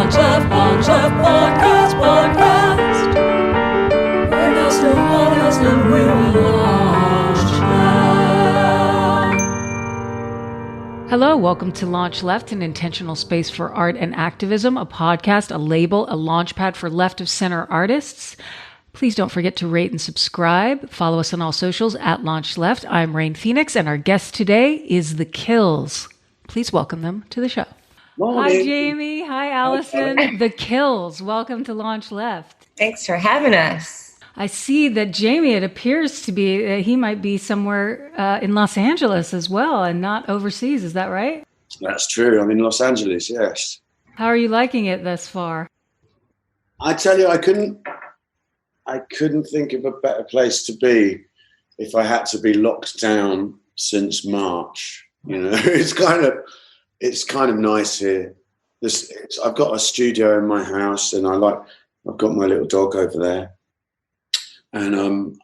LaunchLeft podcast. We're podcasting, we're LaunchLeft. Hello, welcome to LaunchLeft, an intentional space for art and activism, a podcast, a label, a launchpad for left-of-center artists. Please don't forget to rate and subscribe. Follow us on all socials at LaunchLeft. I'm Rain Phoenix, and our guest today is The Kills. Please welcome them to the show. Morning. Hi, Jamie. Hi, Alison. The Kills. Welcome to LaunchLeft. Thanks for having us. I see that Jamie, it appears to be, he might be somewhere in Los Angeles as well and not overseas. Is that right? That's true. I'm in Los Angeles, yes. How are you liking it thus far? I tell you, I couldn't think of a better place to be if I had to be locked down since March. You know, it's kind of nice here. I've got a studio in my house, and I've got my little dog over there, and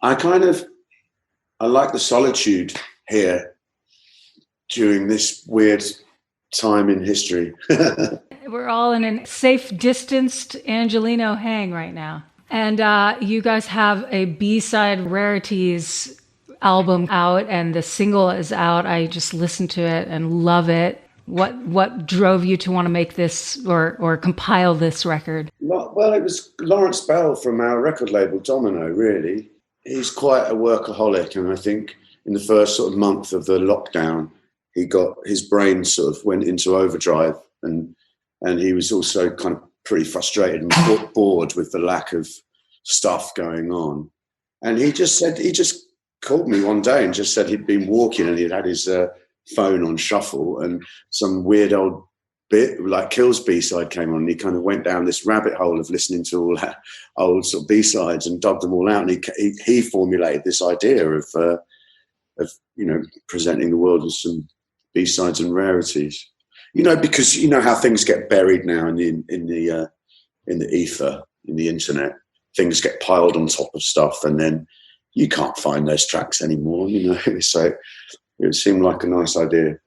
I like the solitude here during this weird time in history. We're all in a safe, distanced Angelino hang right now. And you guys have a B-side Rarities album out, and the single is out. I just listened to it and love it. What drove you to want to make this or compile this record? Well, it was Lawrence Bell from our record label, Domino, really. He's quite a workaholic, and I think in the first sort of month of the lockdown, his brain sort of went into overdrive, and he was also kind of pretty frustrated and bored with the lack of stuff going on. And he just called me one day and just said he'd been walking and he'd had his phone on shuffle, and some weird old bit like Kills B-side came on, and he kind of went down this rabbit hole of listening to all that old sort of B-sides and dug them all out, and he formulated this idea of presenting the world with some B-sides and rarities. You know, because you know how things get buried now in the ether, in the internet. Things get piled on top of stuff, and then you can't find those tracks anymore. You know, so it seemed like a nice idea.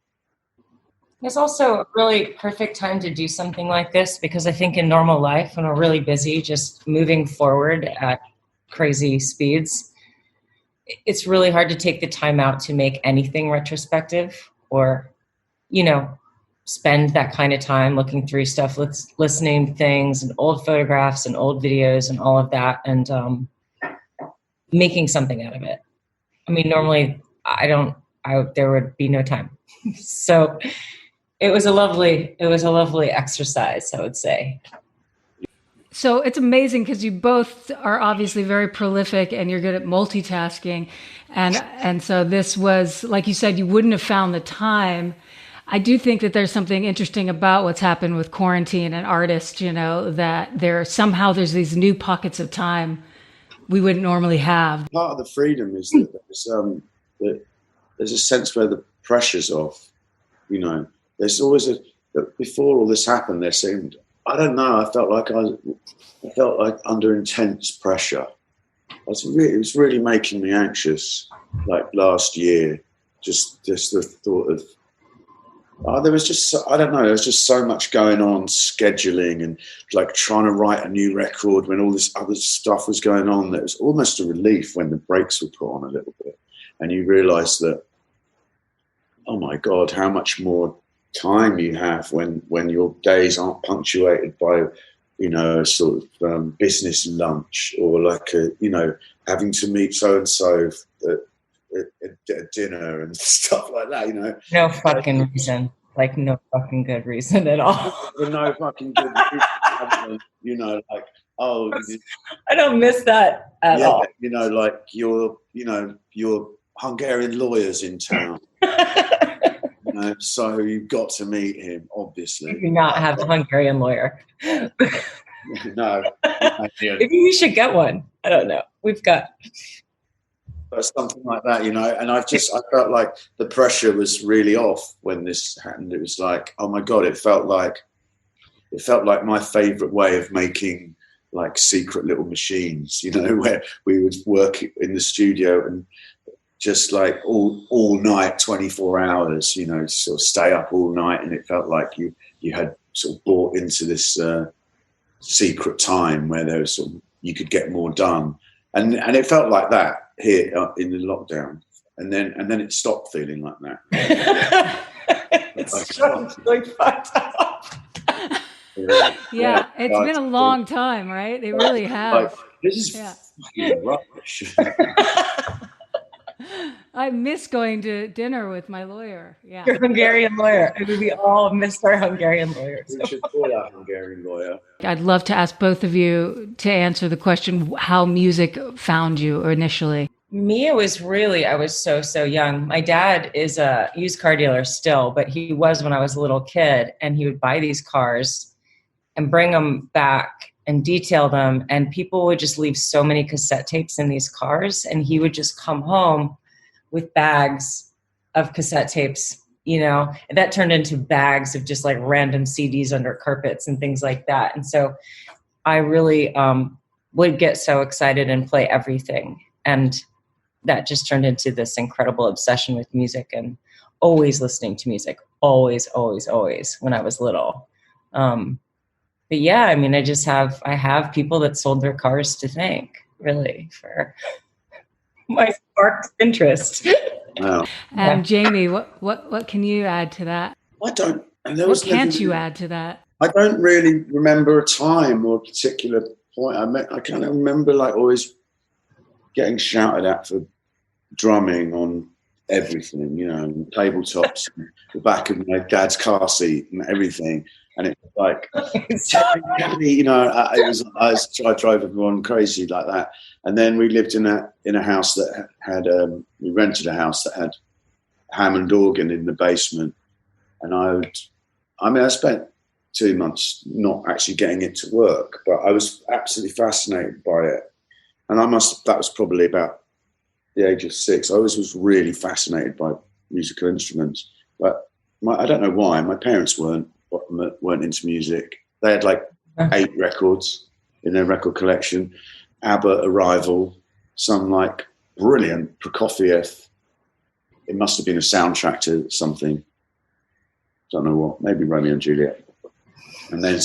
It's also a really perfect time to do something like this, because I think in normal life, when we're really busy, just moving forward at crazy speeds, it's really hard to take the time out to make anything retrospective or, spend that kind of time looking through stuff, listening to things and old photographs and old videos and all of that, and making something out of it. I mean, normally there would be no time. So it was a lovely exercise, I would say. So it's amazing because you both are obviously very prolific and you're good at multitasking. And so this was, like you said, you wouldn't have found the time. I do think that there's something interesting about what's happened with quarantine and artists, that there's these new pockets of time we wouldn't normally have. Part of the freedom is that there's a sense where the pressure's off. There's always before all this happened, there seemed, I don't know, I felt like under intense pressure. It was really making me anxious, like last year, just the thought of, there was just so much going on, scheduling and like trying to write a new record when all this other stuff was going on. That was almost a relief when the brakes were put on a little bit, and you realise that, oh my God, how much more time you have when your days aren't punctuated by, a sort of business lunch, or like having to meet so and so at dinner and stuff like that. No fucking reason, like no fucking good reason at all. No fucking good reason. Like, oh, I don't miss that at all. Like your Hungarian lawyer's in town. So you've got to meet him, obviously. You do not have a Hungarian lawyer. No. Maybe we should get one. I don't know. We've got... But something like that, and I felt like the pressure was really off when this happened. It was like, oh my God, it felt like my favorite way of making like secret little machines, where we would work in the studio and just like all night, 24 hours, sort of stay up all night. And it felt like you had sort of bought into this secret time where there was sort of, you could get more done, and it felt like that here in the lockdown, and then it stopped feeling like that. It's really fucked up. Yeah, it's been a long time, right? It really has. This is fucking rubbish. I miss going to dinner with my lawyer. Yeah, your Hungarian lawyer. I mean, we all missed our Hungarian lawyers. We should call our Hungarian lawyer. I'd love to ask both of you to answer the question how music found you initially. Me, it was really, I was so young. My dad is a used car dealer still, but he was when I was a little kid, and he would buy these cars and bring them back and detail them. And people would just leave so many cassette tapes in these cars, and he would just come home with bags of cassette tapes, you know, and that turned into bags of just like random CDs under carpets and things like that. And so I really would get so excited and play everything. And that just turned into this incredible obsession with music and always listening to music, always when I was little. But yeah, I mean, I have people that sold their cars to thank, really, for my sparked interest. Wow. And Jamie, what can you add to that? I don't. And what can't you add to that? I don't really remember a time or a particular point. I kind of remember like always getting shouted at for drumming on everything, you know, tabletops, the back of my dad's car seat and everything. And it was like, you know, I drove everyone crazy like that. And then we lived in a house that had, we rented a house that had Hammond organ in the basement. And I spent 2 months not actually getting it to work, but I was absolutely fascinated by it. And that was probably about the age of 6. I always was really fascinated by musical instruments, but I don't know why. My parents weren't into music. They had like 8 records in their record collection. ABBA, Arrival, some like brilliant Prokofiev. It must have been a soundtrack to something. Don't know what. Maybe Romeo and Juliet. And then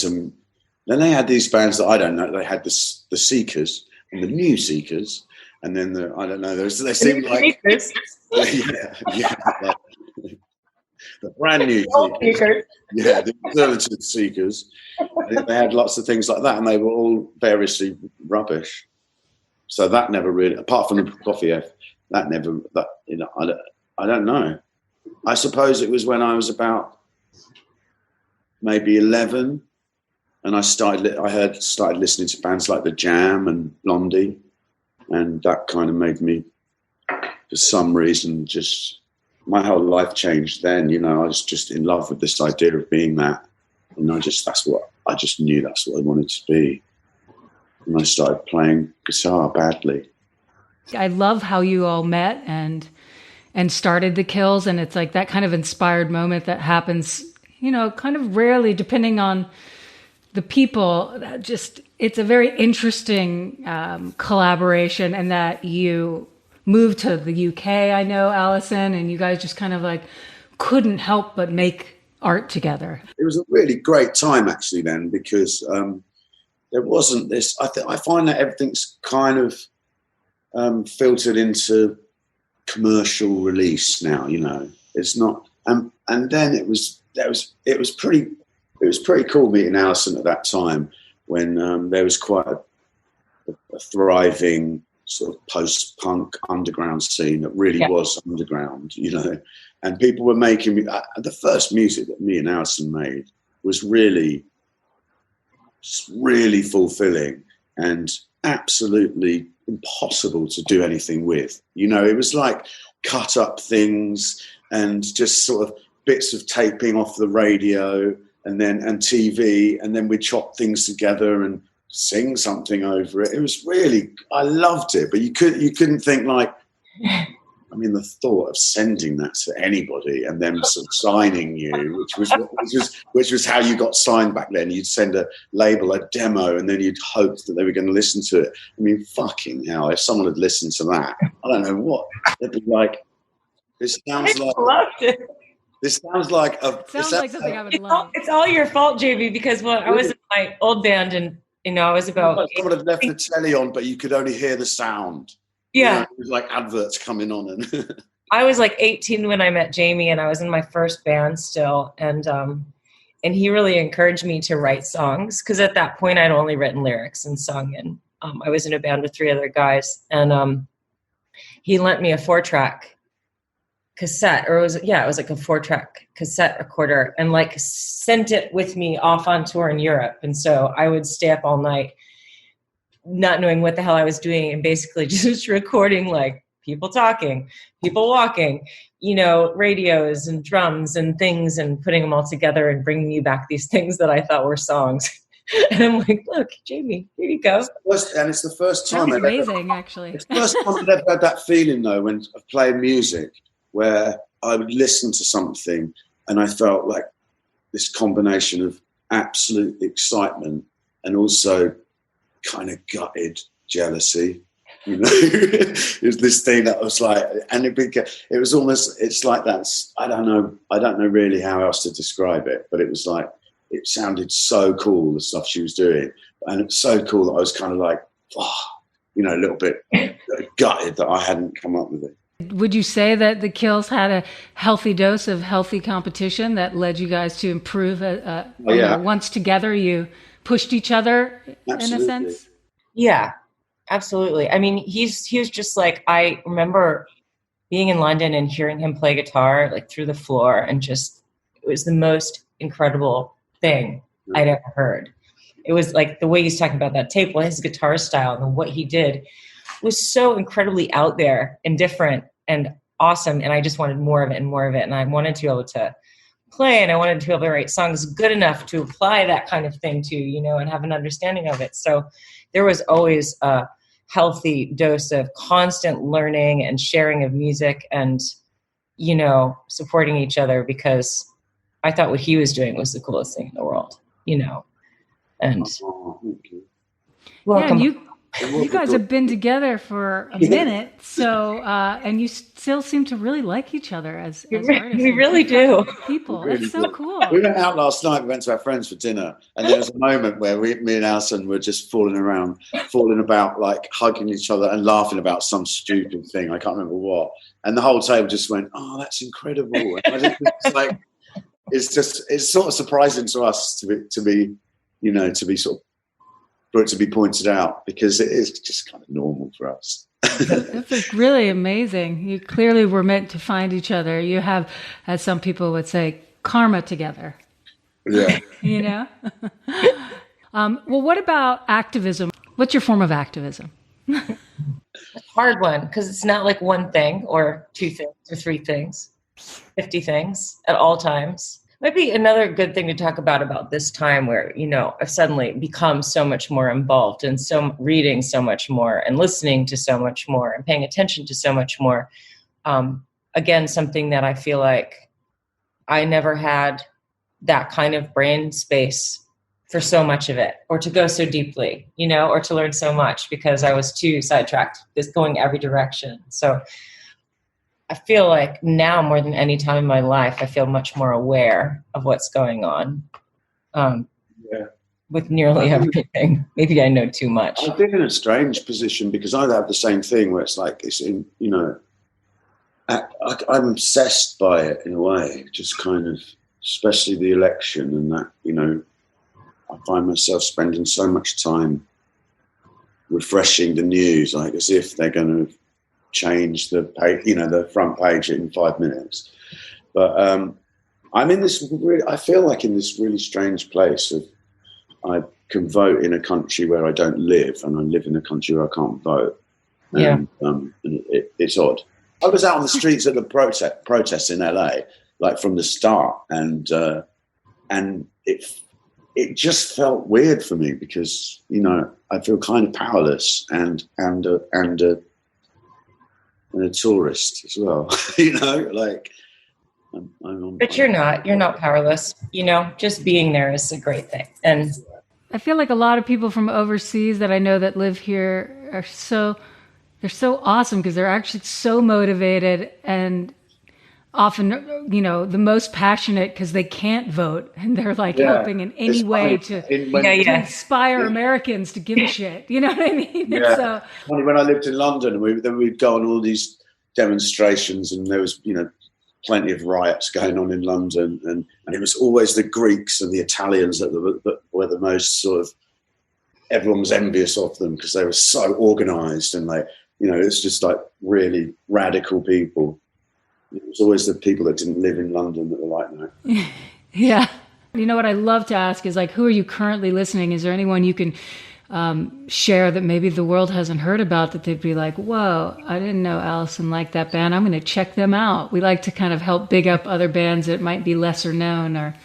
Then they had these bands that I don't know. They had the Seekers and the New Seekers, and then I don't know. They seemed like the brand new Seekers. Yeah, the alternative Seekers. They had lots of things like that, and they were all variously rubbish. So that never really, apart from the Prokofiev, I don't know. I suppose it was when I was about maybe 11, and I started listening to bands like The Jam and Blondie, and that kind of made me, for some reason, just my whole life changed then. You know, I was just in love with this idea of being that, and I just knew that's what I wanted to be. And I started playing guitar badly. I love how you all met and started the Kills, and it's like that kind of inspired moment that happens, you know, kind of rarely, depending on the people. It's a very interesting collaboration, and that you moved to the UK, I know, Alison, and you guys just kind of like couldn't help but make art together. It was a really great time actually then, because there wasn't this, I find that everything's kind of filtered into commercial release now, you know. It's not, and then it was pretty cool meeting Alison at that time, when there was quite a thriving sort of post-punk underground scene that really was underground, you know, and people were making the first music that me and Alison made was really fulfilling and absolutely impossible to do anything with. You know, it was like cut up things and just sort of bits of taping off the radio and TV, and then we'd chop things together and sing something over it. It was really, I loved it, but you couldn't think like, I mean, the thought of sending that to anybody and them sort of signing you, which was how you got signed back then. You'd send a label a demo, and then you'd hope that they were going to listen to it. I mean, fucking hell, if someone had listened to that, I don't know what they'd be like. This sounds like. Loved it. This sounds like something I would love. It's all your fault, Jamie, because when I was in my old band, and I was about. Someone had left the telly on, but you could only hear the sound. Yeah, it was like adverts coming on, and I was like 18 when I met Jamie, and I was in my first band still, and he really encouraged me to write songs, because at that point I'd only written lyrics and sung, and I was in a band with 3 other guys, and he lent me a 4-track cassette, or it was like a 4-track cassette recorder, and like sent it with me off on tour in Europe. And so I would stay up all night not knowing what the hell I was doing, and basically just recording like people talking, people walking, radios and drums and things, and putting them all together and bringing you back these things that I thought were songs. And I'm like, look, Jamie, here you go. And it's the first time. That's amazing, actually. It's the first time I've ever had that feeling, though, when I play music, where I would listen to something and I felt like this combination of absolute excitement and also kind of gutted jealousy. It was this thing that was like, and it was almost, it's like that. I don't know really how else to describe it, but it was like, it sounded so cool, the stuff she was doing. And it was so cool that I was kind of like, a little bit gutted that I hadn't come up with it. Would you say that the Kills had a healthy dose of healthy competition that led you guys to improve? Once together, you pushed each other. Absolutely. In a sense? Yeah, absolutely. I mean, he was just like, I remember being in London and hearing him play guitar like through the floor, and just, it was the most incredible thing I'd ever heard. It was like the way he's talking about that tape, his guitar style and what he did was so incredibly out there and different and awesome. And I just wanted more of it and more of it. And I wanted to be able to play, and I wanted to be able to write songs good enough to apply that kind of thing to, and have an understanding of it. So there was always a healthy dose of constant learning and sharing of music and, supporting each other, because I thought what he was doing was the coolest thing in the world, and welcome. Yeah, you guys have been together for a minute, so and you still seem to really like each other as artists. We really do. People, really that's so cool. We went out last night. We went to our friends for dinner, and there was a moment where me and Alison were just falling about, like hugging each other and laughing about some stupid thing. I can't remember what. And the whole table just went, "Oh, that's incredible!" And I just, it's like, it's sort of surprising to us to be sort of, for it to be pointed out, because it is just kind of normal for us. That's really amazing. You clearly were meant to find each other. You have, as some people would say, karma together. Yeah. Well, what about activism? What's your form of activism? Hard one, because it's not like one thing or 2 things or 3 things, 50 things at all times. Might be another good thing to talk about this time where, I've suddenly become so much more involved, and reading so much more and listening to so much more and paying attention to so much more. Again, something that I feel like I never had that kind of brain space for so much of it, or to go so deeply, or to learn so much, because I was too sidetracked, just going every direction. So I feel like now more than any time in my life, I feel much more aware of what's going on with nearly everything. Maybe I know too much. I've been in a strange position, because I have the same thing where it's like, I'm obsessed by it in a way, just kind of, especially the election and that, I find myself spending so much time refreshing the news, like as if they're going to change the page, the front page in 5 minutes. But I'm in this I feel like in this really strange place of, I can vote in a country where I don't live, and I live in a country where I can't vote. And, it's odd. I was out on the streets at the protests in LA, like from the start, and it just felt weird for me, because I feel kind of powerless and a tourist as well, like. But you're not powerless. Just being there is a great thing. And I feel like a lot of people from overseas that I know that live here they're so awesome, because they're actually so motivated, and often, the most passionate because they can't vote, and they're like helping in any way to inspire Americans to give a shit. You know what I mean? Yeah. So funny, when I lived in London, we'd go on all these demonstrations, and there was, plenty of riots going on in London, and it was always the Greeks and the Italians that were the most sort of, everyone was envious of them because they were so organised, and it's just like really radical people. It was always the people that didn't live in London that were like that. Yeah. You know what I love to ask is, like, who are you currently listening? Is there anyone you can share that maybe the world hasn't heard about, that they'd be like, whoa, I didn't know Alison liked that band. I'm going to check them out. We like to kind of help big up other bands that might be lesser known. Or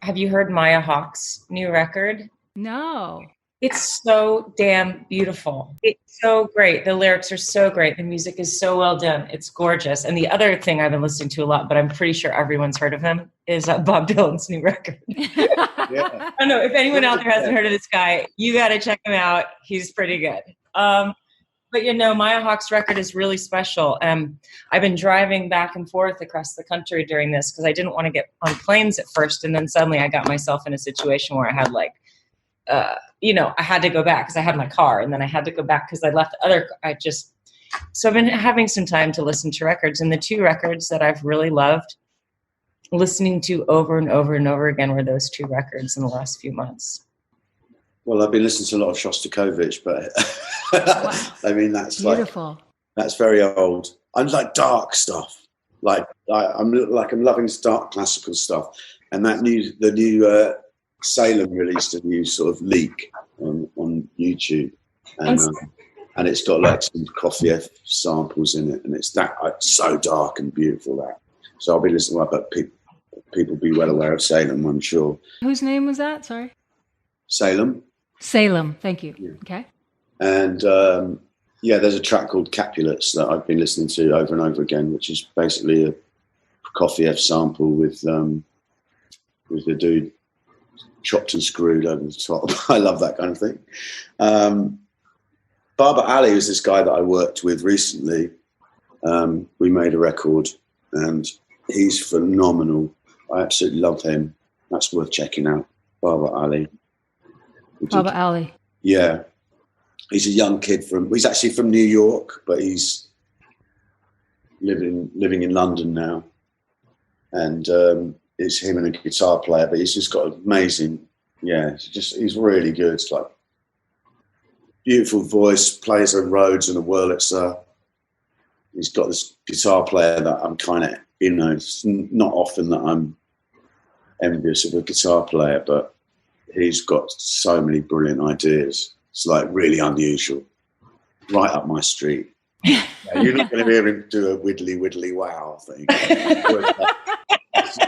have you heard Maya Hawke's new record? No. It's so damn beautiful. It's so great. The lyrics are so great. The music is so well done. It's gorgeous. And the other thing I've been listening to a lot, but I'm pretty sure everyone's heard of him, is Bob Dylan's new record. I don't know if anyone out there hasn't heard of this guy. You got to check him out. He's pretty good. But Maya Hawke's record is really special. I've been driving back and forth across the country during this because I didn't want to get on planes at first, and then suddenly I got myself in a situation where I had I had to go back because I had my car, and then I had to go back because I left so I've been having some time to listen to records, and the two records that I've really loved listening to over and over and over again were those two records in the last few months. Well, I've been listening to a lot of Shostakovich, but I mean, that's beautiful. That's very old. I like dark stuff. I'm loving this dark classical stuff, and the new Salem released a new sort of leak on YouTube, and it's got like some Coffee F samples in it, and it's so dark and beautiful that. So I'll be listening. But people be well aware of Salem, I'm sure. Whose name was that? Sorry. Salem. Thank you. Yeah. Okay. And there's a track called Capulets that I've been listening to over and over again, which is basically a Coffee F sample with the dude chopped and screwed over the top. I love that kind of thing. Baba Ali was this guy that I worked with recently. We made a record, and he's phenomenal. I absolutely love him. That's worth checking out. Baba Ali. Baba Ali. Yeah. He's a young kid he's actually from New York, but he's living in London now. And it's him and a guitar player, but he's just got amazing, he's really good. It's like beautiful voice, plays a Rhodes and a Wurlitzer. He's got this guitar player that I'm kind of, it's not often that I'm envious of a guitar player, but he's got so many brilliant ideas. It's like really unusual, right up my street. You're not going to hear him do a widdly widdly wow thing.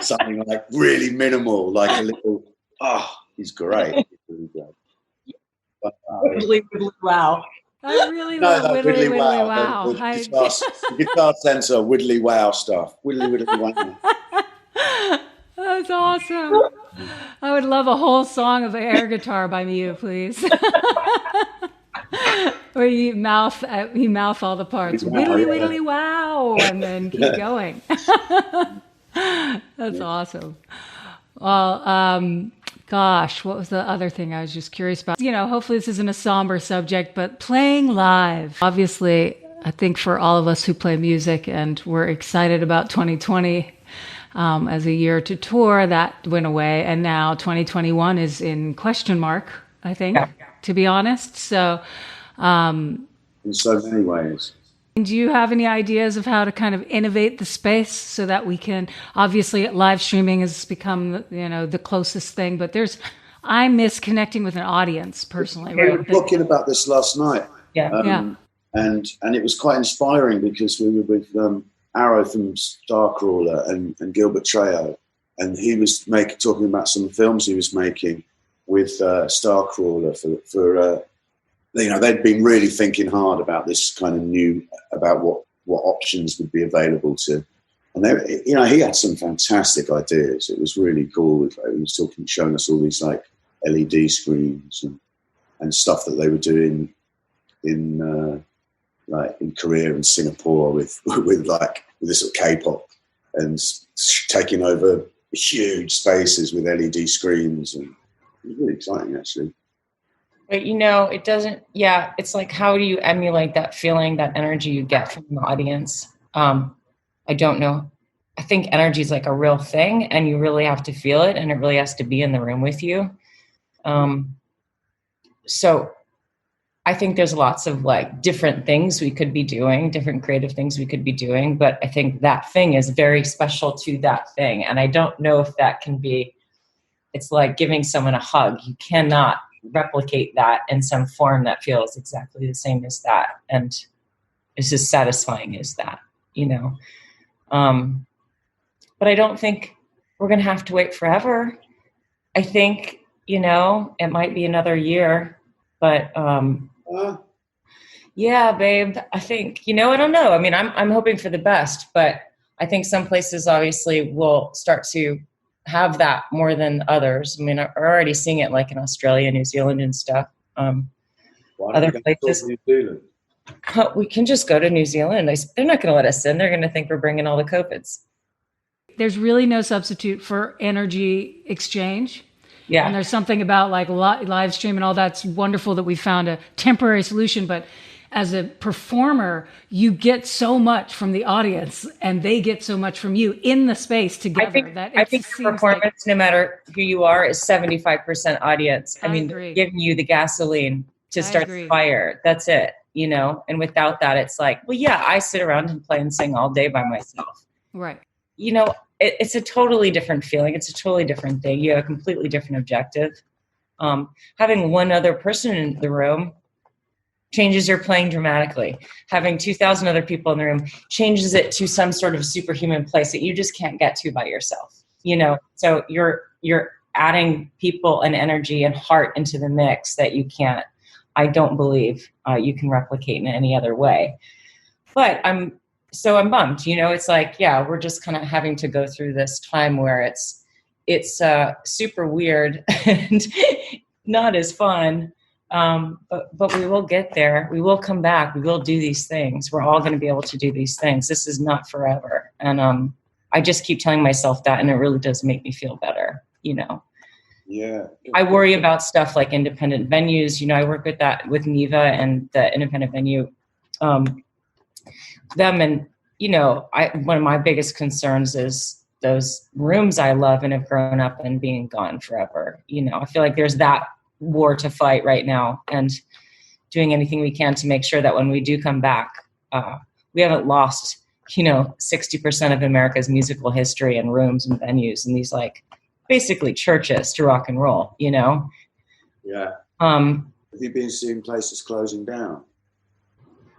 Something like really minimal, like a little. He's great. Widdly widdly wow. I really love widdly widdly wow. The guitar center widdly wow stuff. Widdly widdly wow. That's awesome. I would love a whole song of air guitar by you, please. Where you mouth all the parts. Widdly widdly wow, and then keep going. That's awesome. Well, gosh, what was the other thing I was just curious about? Hopefully this isn't a somber subject, but playing live. Obviously, I think for all of us who play music, and we're excited about 2020 as a year to tour, that went away. And now 2021 is in question mark, I think, to be honest. So, in so many ways. Do you have any ideas of how to kind of innovate the space so that we can, obviously live streaming has become, the closest thing, but I miss connecting with an audience personally. We were talking about this last night. Yeah. And it was quite inspiring because we were with Arrow from Starcrawler and Gilbert Trejo, and he was talking about some films he was making with Starcrawler for they'd been really thinking hard about this kind of about what options would be available to, and he had some fantastic ideas. It was really cool. He was showing us all these like LED screens and stuff that they were doing in Korea and Singapore with this sort of K-pop taking over huge spaces with LED screens, and it was really exciting, actually. But it doesn't. Yeah, it's like, how do you emulate that feeling, that energy you get from the audience? I don't know. I think energy is like a real thing, and you really have to feel it, and it really has to be in the room with you. So I think there's lots of like different things we could be doing, different creative things we could be doing, but I think that thing is very special to that thing. And I don't know if that can be, it's like giving someone a hug. You cannot replicate that in some form that feels exactly the same as that. And it's as satisfying as that, But I don't think we're going to have to wait forever. I think, it might be another year, but yeah, babe, I think, I don't know. I mean, I'm hoping for the best, but I think some places obviously will start to have that more than others. I mean, I'm already seeing it like in Australia, New Zealand and stuff. Other places. New Zealand? We can just go to New Zealand. They're not going to let us in. They're going to think we're bringing all the COVIDs. There's really no substitute for energy exchange. Yeah. And there's something about like live stream and all that's wonderful that we found a temporary solution. But as a performer, you get so much from the audience and they get so much from you in the space together. I think your performance, no matter who you are, is 75% audience. I mean, agree. Giving you the gasoline to start the fire. That's it, And without that, it's like, well, yeah, I sit around and play and sing all day by myself. Right. It's a totally different feeling. It's a totally different thing. You have a completely different objective. Having one other person in the room changes your playing dramatically. Having 2,000 other people in the room changes it to some sort of superhuman place that you just can't get to by yourself. So you're adding people and energy and heart into the mix that you can't, I don't believe you can replicate in any other way. But I'm bummed, it's like, yeah, we're just kind of having to go through this time where it's super weird and not as fun. But we will get there. We will come back. We will do these things. We're all going to be able to do these things. This is not forever. And I just keep telling myself that, and it really does make me feel better, Yeah. I worry about stuff like independent venues. I work with Neva and the independent venue, them. And, one of my biggest concerns is those rooms I love and have grown up in being gone forever. I feel like there's that war to fight right now, and doing anything we can to make sure that when we do come back, we haven't lost, 60% of America's musical history and rooms and venues and these like basically churches to rock and roll, Yeah. Have you been seeing places closing down?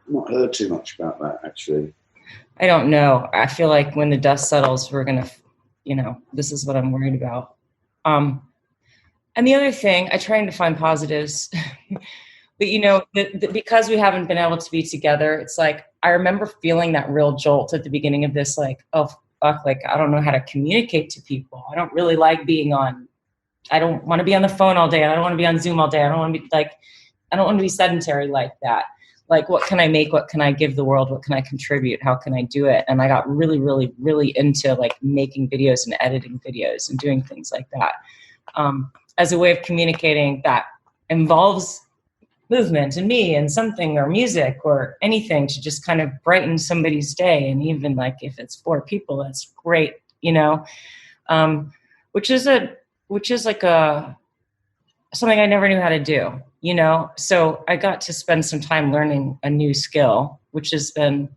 I've not heard too much about that, actually. I don't know. I feel like when the dust settles, we're going to, this is what I'm worried about. And the other thing, I try to find positives, but because we haven't been able to be together, it's like, I remember feeling that real jolt at the beginning of this, like, oh, fuck, like, I don't know how to communicate to people. I don't really like I don't want to be on the phone all day. I don't want to be on Zoom all day. I don't want to be sedentary like that. Like, what can I make? What can I give the world? What can I contribute? How can I do it? And I got really, really, really into like making videos and editing videos and doing things like that. As a way of communicating that involves movement and me and something or music or anything to just kind of brighten somebody's day. And even like if it's 4 people, that's great, which is like something I never knew how to do, So I got to spend some time learning a new skill, which has been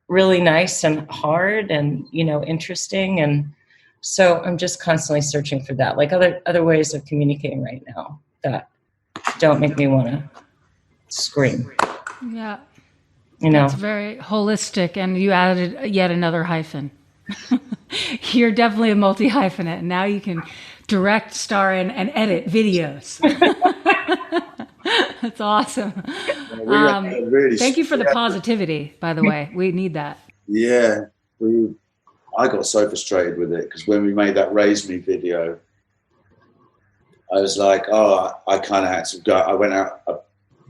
really nice and hard and, interesting. And so I'm just constantly searching for that, like other ways of communicating right now that don't make me want to scream. Yeah. It's very holistic, and you added yet another hyphen. You're definitely a multi-hyphenate, and now you can direct, star in, and edit videos. That's awesome. Thank you for the positivity, by the way. We need that. Yeah. I got so frustrated with it because when we made that Raise Me video, I was like, I kind of had to go. I went out, I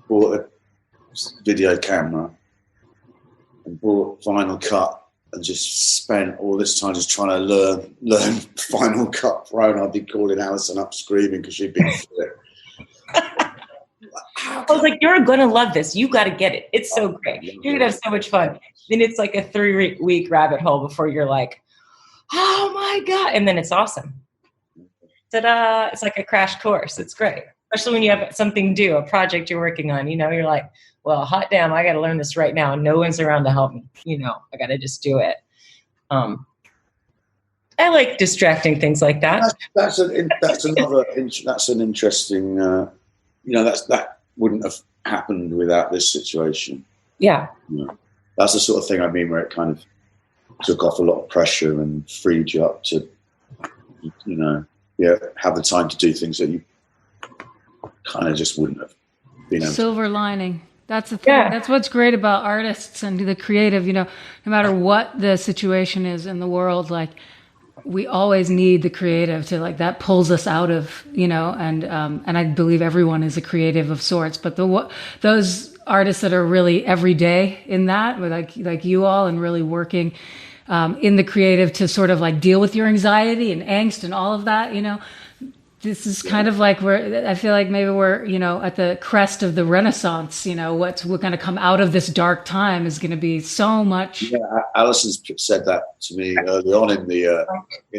bought a video camera and bought Final Cut and just spent all this time just trying to learn Final Cut Pro, and I'd be calling Alison up screaming because she'd been through it. I was like, you're going to love this. You got to get it. It's so great. You're going to have so much fun. Then it's like a 3-week rabbit hole before you're like, oh my God. And then it's awesome. Ta-da. It's like a crash course. It's great. Especially when you have something due, a project you're working on, you're like, well, hot damn, I got to learn this right now. No one's around to help me. I got to just do it. I like distracting things like that. That's an interesting, that wouldn't have happened without this situation. Yeah. That's the sort of thing I mean, where it kind of took off a lot of pressure and freed you up to, have the time to do things that you kind of just wouldn't have been able to. Silver lining. That's the thing. Yeah. That's what's great about artists and the creative, no matter what the situation is in the world, like we always need the creative to that pulls us out of, and I believe everyone is a creative of sorts, but those artists that are really every day in that, like you all, and really working in the creative to sort of deal with your anxiety and angst and all of that, this is kind of like I feel like maybe we're, at the crest of the Renaissance, we're going to come out of this dark time is going to be so much. Yeah, Alison's said that to me early on in the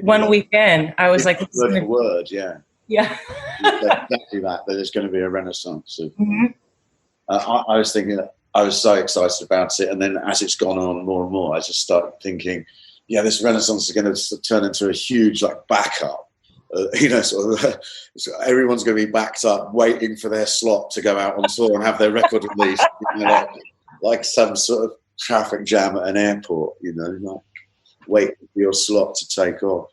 one weekend. I was like, word for word, yeah. Yeah. Exactly that there's going to be a Renaissance. I was thinking, I was so excited about it. And then as it's gone on more and more, I just started thinking, this Renaissance is going to turn into a huge backup. So everyone's going to be backed up, waiting for their slot to go out on tour and have their record released, like some sort of traffic jam at an airport, waiting for your slot to take off.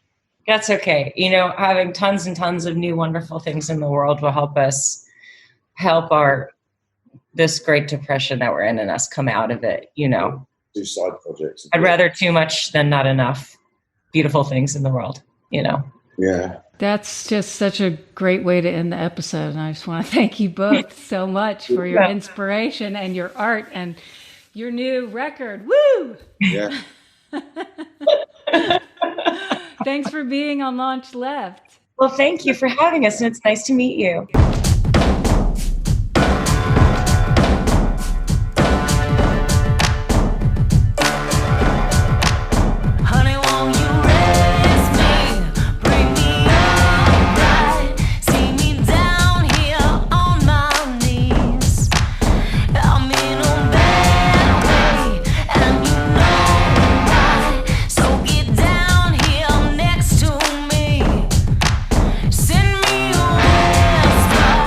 That's okay. Having tons and tons of new wonderful things in the world will help us this Great Depression that we're in and us come out of it, Do side projects. I'd rather too much than not enough beautiful things in the world, Yeah. That's just such a great way to end the episode. And I just want to thank you both so much for your inspiration and your art and your new record. Woo! Yeah. Thanks for being on LaunchLeft. Well, thank you for having us, and it's nice to meet you. Send me away.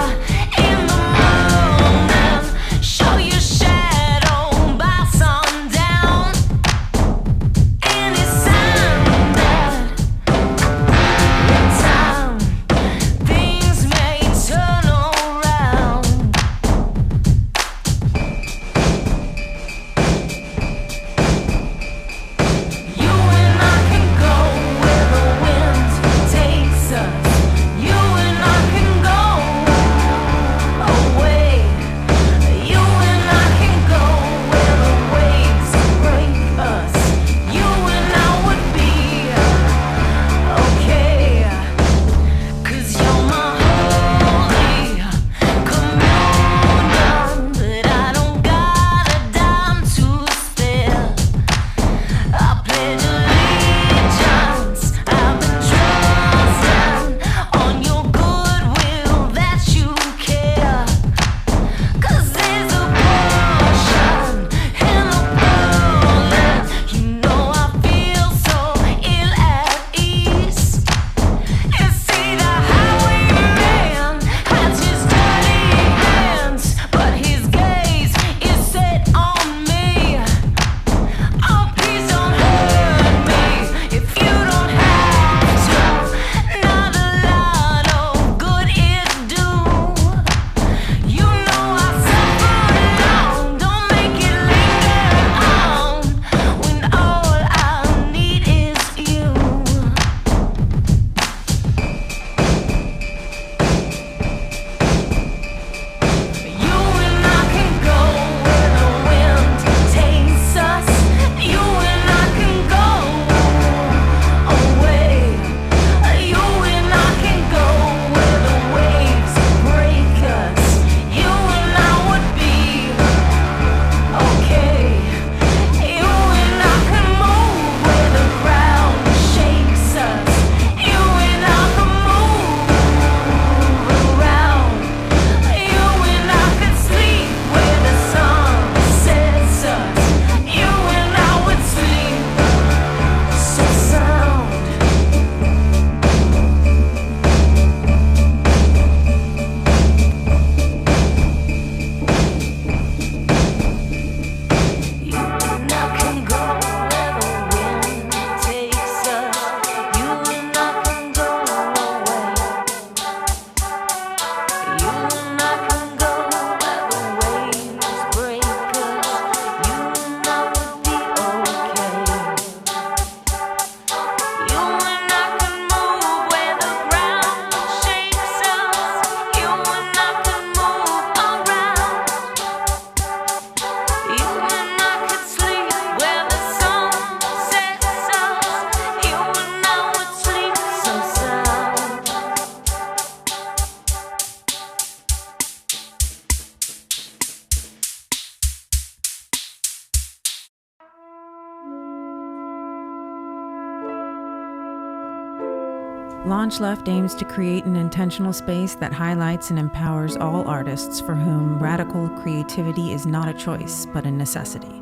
LaunchLeft aims to create an intentional space that highlights and empowers all artists for whom radical creativity is not a choice, but a necessity.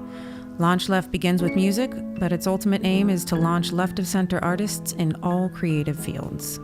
LaunchLeft begins with music, but its ultimate aim is to launch left-of-center artists in all creative fields.